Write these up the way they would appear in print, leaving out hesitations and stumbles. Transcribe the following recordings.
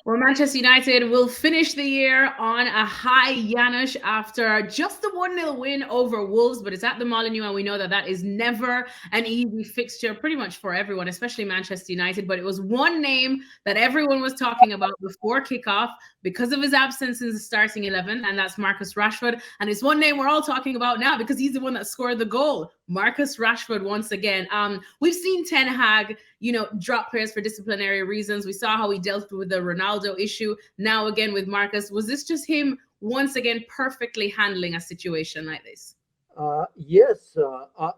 Well, Manchester United will finish the year on a high, Janusz, after just the 1-0 win over Wolves, but it's at the Molineux, and we know that that is never an easy fixture pretty much for everyone, especially Manchester United. But it was one name that everyone was talking about before kickoff because of his absence in the starting 11, and that's Marcus Rashford. And it's one name we're all talking about now because he's the one that scored the goal. Marcus Rashford once again. We've seen Ten Hag, drop players for disciplinary reasons. We saw how he dealt with the Ronaldo issue. Now again with Marcus, was this just him once again perfectly handling a situation like this? Yes,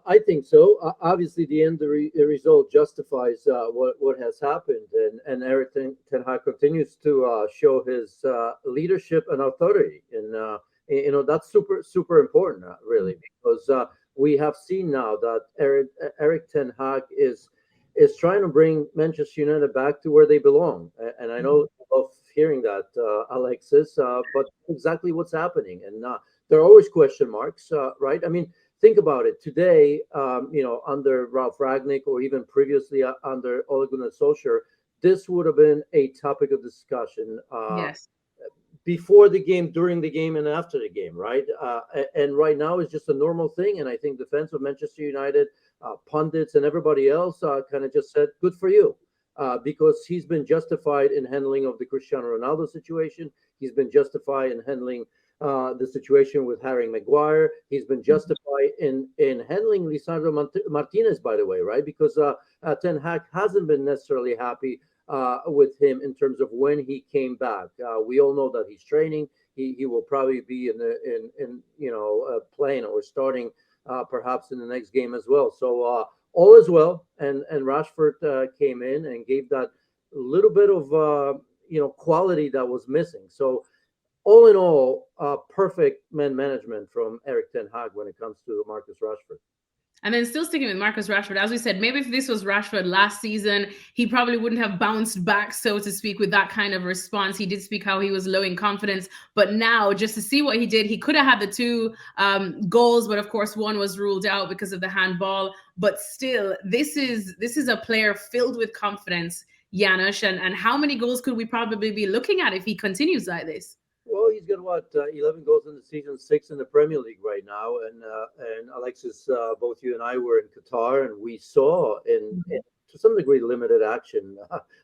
I think so. Obviously, the result justifies what has happened, and Erik Ten Hag continues to show his leadership and authority, and that's super important, really, because we have seen now that Erik Ten Hag is trying to bring Manchester United back to where they belong, and I know you love hearing that, Alexis, but exactly what's happening, and there are always question marks, right? I mean, think about it. Today, under Ralph Ragnick or even previously under Ole Gunnar Solskjaer, this would have been a topic of discussion Yes. before the game, during the game, and after the game, right? And right now it's just a normal thing. And I think the fans of Manchester United, pundits, and everybody else kind of just said, "Good for you." Because he's been justified in handling of the Cristiano Ronaldo situation. He's been justified in handling the situation with Harry Maguire. He's been justified in handling Lisandro Martinez, by the way, right? Because Ten Hag hasn't been necessarily happy with him in terms of when he came back. We all know that he's training. He will probably be playing or starting perhaps in the next game as well. So all is well, and Rashford came in and gave that little bit of quality that was missing. So all in all, perfect man management from Erik Ten Hag when it comes to Marcus Rashford. And then still sticking with Marcus Rashford, as we said, maybe if this was Rashford last season, he probably wouldn't have bounced back, so to speak, with that kind of response. He did speak how he was low in confidence, but now just to see what he did, he could have had the two goals, but of course one was ruled out because of the handball. But still, this is a player filled with confidence, Janusz, and how many goals could we probably be looking at if he continues like this? Well, he's got what 11 goals in the season, six in the Premier League right now, and Alexis, both you and I were in Qatar, and we saw in to some degree limited action.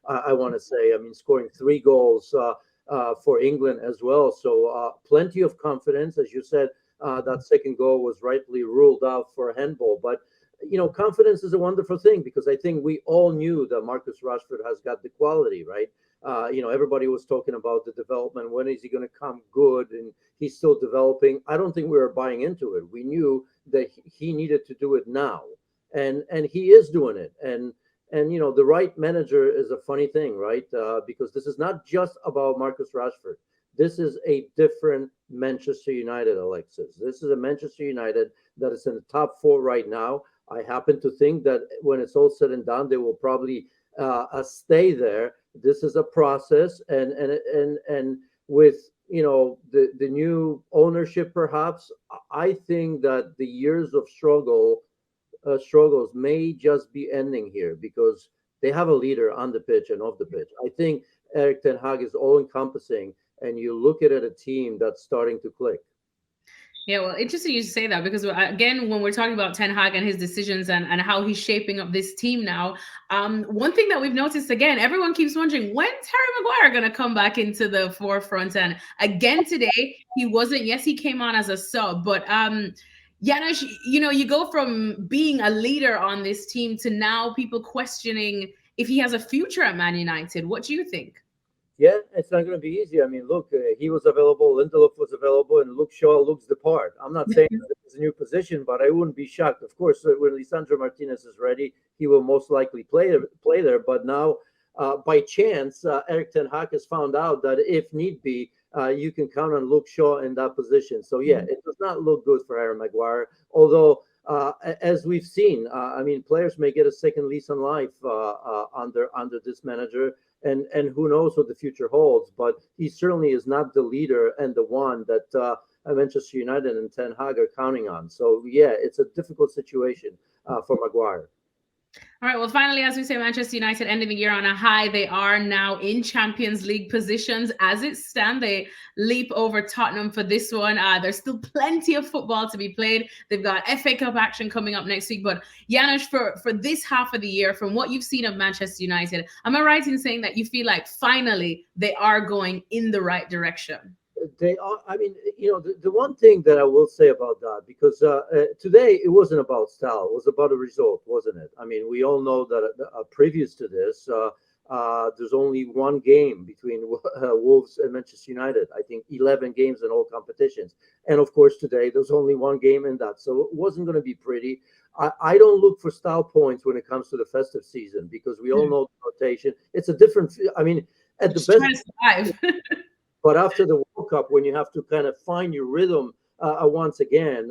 I want to say, I mean, scoring three goals for England as well, so plenty of confidence, as you said. That second goal was rightly ruled out for a handball, but confidence is a wonderful thing because I think we all knew that Marcus Rashford has got the quality, right? Everybody was talking about the development. When is he going to come good? And he's still developing. I don't think we were buying into it. We knew that he needed to do it now, and he is doing it. And the right manager is a funny thing, right? Because this is not just about Marcus Rashford. This is a different Manchester United, Alexis. This is a Manchester United that is in the top four right now. I happen to think that when it's all said and done, they will probably stay there. This is a process, and with the new ownership, perhaps I think that the years of struggles may just be ending here because they have a leader on the pitch and off the pitch. I think Erik Ten Hag is all encompassing, and you look at a team that's starting to click. Yeah, well, interesting you say that because again, when we're talking about Ten Hag and his decisions and how he's shaping up this team now, one thing that we've noticed again, everyone keeps wondering when's Harry Maguire going to come back into the forefront. And again today, he wasn't. Yes, he came on as a sub, but Janusz, you go from being a leader on this team to now people questioning if he has a future at Man United. What do you think? Yeah, it's not going to be easy. I mean, look, he was available, Lindelof was available, and Luke Shaw looks the part. I'm not saying that it's a new position, but I wouldn't be shocked. Of course, when Lisandro Martinez is ready, he will most likely play there. But now, by chance, Erik Ten Hag has found out that if need be, you can count on Luke Shaw in that position. So yeah, it does not look good for Harry Maguire. Although, as we've seen, I mean, players may get a second lease on life under this manager, and who knows what the future holds. But he certainly is not the leader and the one that Manchester United and Ten Hag are counting on. So yeah, it's a difficult situation for Maguire. All right. Well, finally, as we say, Manchester United ending the year on a high. They are now in Champions League positions as it stands. They leap over Tottenham for this one. There's still plenty of football to be played. They've got FA Cup action coming up next week. But Janusz, for this half of the year, from what you've seen of Manchester United, am I right in saying that you feel like finally they are going in the right direction? They are. I mean, the one thing that I will say about that, because today it wasn't about style, it was about a result, wasn't it? I mean, we all know that previous to this, there's only one game between Wolves and Manchester United. I think 11 games in all competitions, and of course today there's only one game in that, so it wasn't going to be pretty. I don't look for style points when it comes to the festive season, because we all know the rotation. It's a different. I mean, at the Just best. trying to survive. But after the World Cup, when you have to kind of find your rhythm once again,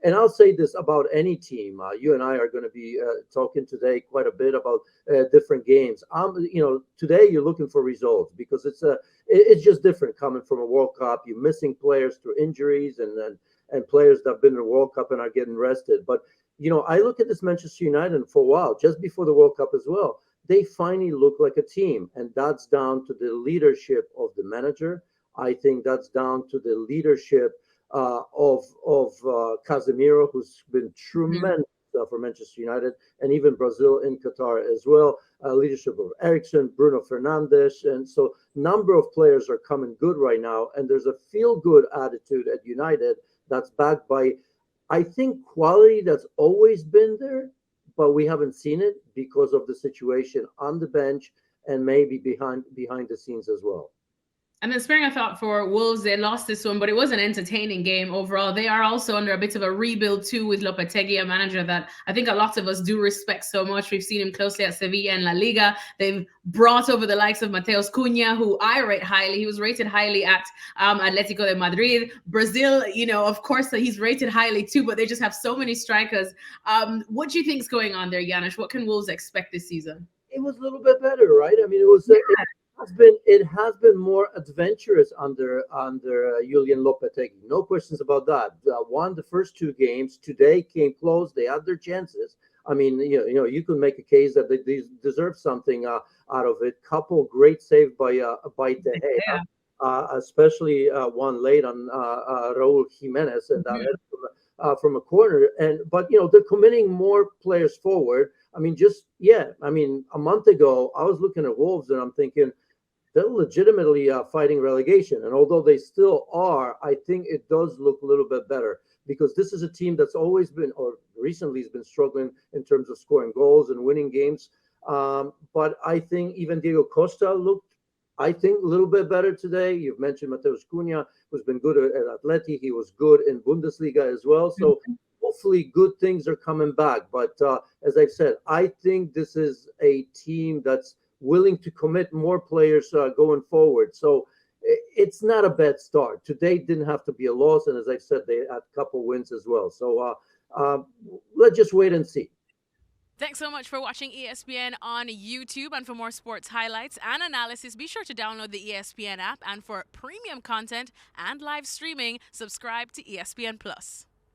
and I'll say this about any team, you and I are going to be talking today quite a bit about different games. Today you're looking for results, because it's just different coming from a World Cup. You're missing players through injuries, and players that have been in the World Cup and are getting rested. But I look at this Manchester United for a while, just before the World Cup as well. They finally look like a team, and that's down to the leadership of the manager. I think that's down to the leadership of Casemiro, who's been Mhm. tremendous for Manchester United, and even Brazil in Qatar as well. Leadership of Ericsson, Bruno Fernandes, and so number of players are coming good right now, and there's a feel-good attitude at United that's backed by, I think, quality that's always been there, but we haven't seen it because of the situation on the bench and maybe behind the scenes as well. And then sparing a thought for Wolves, they lost this one, but it was an entertaining game overall. They are also under a bit of a rebuild too with Lopetegui, a manager that I think a lot of us do respect so much. We've seen him closely at Sevilla and La Liga. They've brought over the likes of Mateus Cunha, who I rate highly. He was rated highly at Atletico de Madrid. Brazil, of course, he's rated highly too, but they just have so many strikers. What do you think is going on there, Janusz? What can Wolves expect this season? It was a little bit better, right? I mean, it has been more adventurous under Julian Lopetegui. No questions about that. Won the first two games. Today came close. They had their chances. I mean, you could make a case that they deserve something out of it. Couple great save by De Gea, Yeah. especially one late on Raul Jimenez, and that from a corner. But they're committing more players forward. I mean, I mean, a month ago, I was looking at Wolves and I'm thinking they're legitimately fighting relegation. And although they still are, I think it does look a little bit better, because this is a team that's always been, or recently has been, struggling in terms of scoring goals and winning games. But I think even Diego Costa looked, I think, a little bit better today. You've mentioned Mateus Cunha, who's been good at Atleti. He was good in Bundesliga as well. So hopefully good things are coming back. But as I've said, I think this is a team that's willing to commit more players going forward. So it's not a bad start. Today didn't have to be a loss. And as I said, they had a couple wins as well. So let's just wait and see. Thanks so much for watching ESPN on YouTube. And for more sports highlights and analysis, be sure to download the ESPN app. And for premium content and live streaming, subscribe to ESPN Plus.